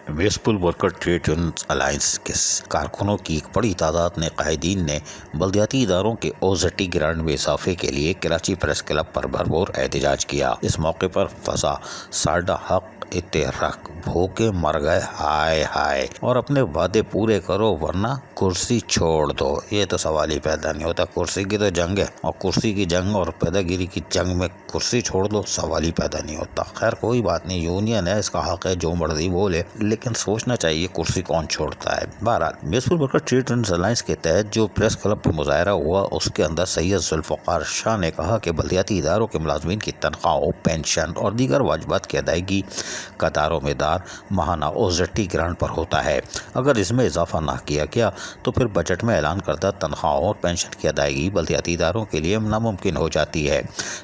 Municipal worker trade unions alliance کے کارکنوں کی ایک بڑی تعداد نے قائدین نے بلدیاتی اداروں کے اوزٹی گرانٹ میں اضافے کے لیے کراچی پریس کلب پر بھرپور احتجاج کیا۔ اس موقع پر فضا ساڈا حق اتحرک بھوکے مر گئے ہائے ہائے اور اپنے وعدے پورے کرو ورنہ کرسی چھوڑ دو۔ یہ تو سوال ہی پیدا نہیں ہوتا، کرسی کی تو جنگ ہے اور کرسی کی جنگ اور پیدا گیری کی جنگ میں کرسی چھوڑ دو سوال ہی پیدا نہیں ہوتا۔ خیر کوئی بات نہیں، یونین ہے، اس کا حق ہے جو مرضی بولے، لیکن سوچنا چاہیے کرسی کون چھوڑتا ہے۔ بہرحال municipal worker trade unions alliance کے تحت جو پریس کلب پہ مظاہرہ ہوا اس کے اندر سید ذوالفقار شاہ نے کہا کہ بلدیاتی اداروں کے ملازمین کی تنخواہوں، پینشن اور دیگر واجبات کی ادائیگی کا دار و مدار ماہانہ اوزٹی گرانٹ پر ہوتا ہے۔ اگر اس میں اضافہ نہ کیا گیا تو پھر بجٹ میں اعلان کردہ تنخواہوں اور پینشن کی ادائیگی بلدیاتی اداروں کے لیے ناممکن ہو جاتی ہے۔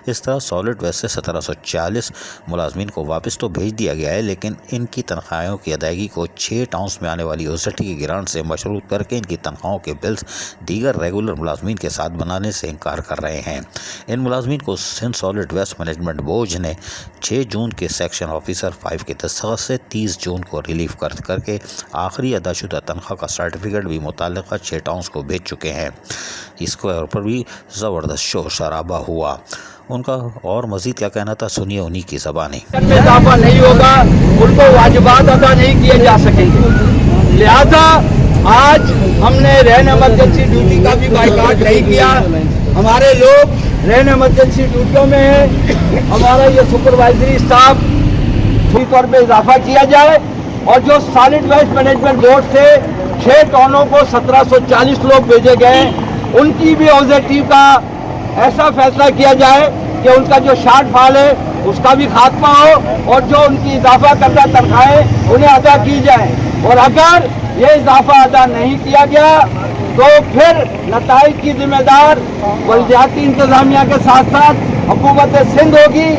اس طرح سالڈ ویسٹ سے 1740 ملازمین کو واپس تو بھیج دیا گیا ہے، لیکن ان کی تنخواہوں کی ادائیگی کو 6 ٹاؤنز میں آنے والی اوزٹی کی گرانٹ سے مشروط کر کے ان کی تنخواہوں کے بلز دیگر ریگولر ملازمین کے ساتھ بنانے سے انکار کر رہے ہیں۔ ان ملازمین کو Sindh solid waste management board نے 6 جون کے سیکشن آفیسر 5 کے دستخط سے 30 جون کو ریلیف کر کے آخری ادا شدہ تنخواہ کا سرٹیفکیٹ بھی متعلقہ 6 ٹاؤنز کو بھیج چکے ہیں۔ اس کے اوپر بھی زبردست شور شرابہ ہوا۔ ان کا اور مزید کیا کہنا تھا سنیے انہی کی زبانی۔ اضافہ نہیں ہوگا، ان کو واجبات ادا نہیں کیے جا سکیں گے، لہذا آج ہم نے رین ایمرجنسی ڈیوٹی کا بھی بائیکاٹ نہیں کیا۔ ہمارے لوگ رین ایمرجنسی ڈیوٹیوں میں ہیں، ہمارا یہ سپروائزری اسٹاف فری طور پہ اضافہ کیا جائے اور جو سالڈ ویسٹ مینجمنٹ بورڈ سے 6 ٹاؤنوں کو 1740 لوگ بھیجے گئے ان کی بھی اوزیٹی کا ایسا فیصلہ کیا جائے کہ ان کا جو شارٹ فال ہے اس کا بھی خاتمہ ہو اور جو ان کی اضافہ کردہ تنخواہیں انہیں ادا کی جائیں، اور اگر یہ اضافہ ادا نہیں کیا گیا تو پھر نتائج کی ذمہ دار بلدیاتی انتظامیہ کے ساتھ ساتھ حکومت سندھ ہوگی۔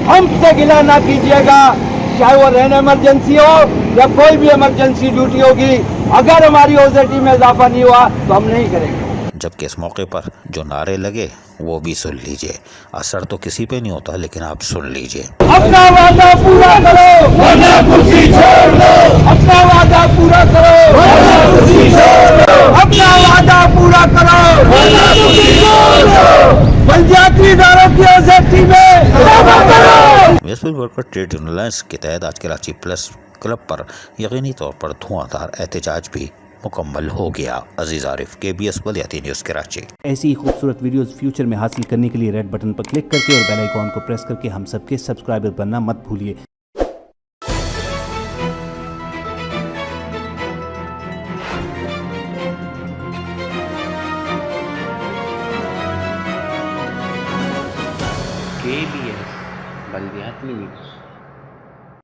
ہم سے گلہ نہ کیجیے گا، چاہے وہ رین ایمرجنسی ہو یا کوئی بھی ایمرجنسی ڈیوٹی ہوگی، اگر ہماری اوزیٹی میں اضافہ نہیں ہوا تو ہم نہیں کریں گے۔ جبکہ اس موقع پر جو نعرے لگے وہ بھی سن لیجئے، اثر تو کسی پہ نہیں ہوتا لیکن آپ سن لیجئے۔ اپنا وعدہ پورا کرو ورنہ کرسی چھوڑ دو، اپنا وعدہ پورا کرو ورنہ کرسی چھوڑ دو، اپنا وعدہ پورا کرو ورنہ کرسی چھوڑ دو، بلدیاتی اداروں کی اوزیٹی میں اضافہ کرو۔ Municipal worker trade union alliance کے تحت آج کراچی پریس کلب پر یقینی طور پر دھواں دھار احتجاج بھی مکمل ہو گیا۔ عزیز عارف، KBS بلدیاتی نیوز کراچی۔ ایسی ہی خوبصورت ویڈیوز فیوچر میں حاصل کرنے کے لیے ریڈ بٹن پر کلک کر کے اور بیل آئیکن کو پریس کر کے ہم سب کے سبسکرائبر بننا مت بھولیے۔ KBS بلدیاتی نیوز۔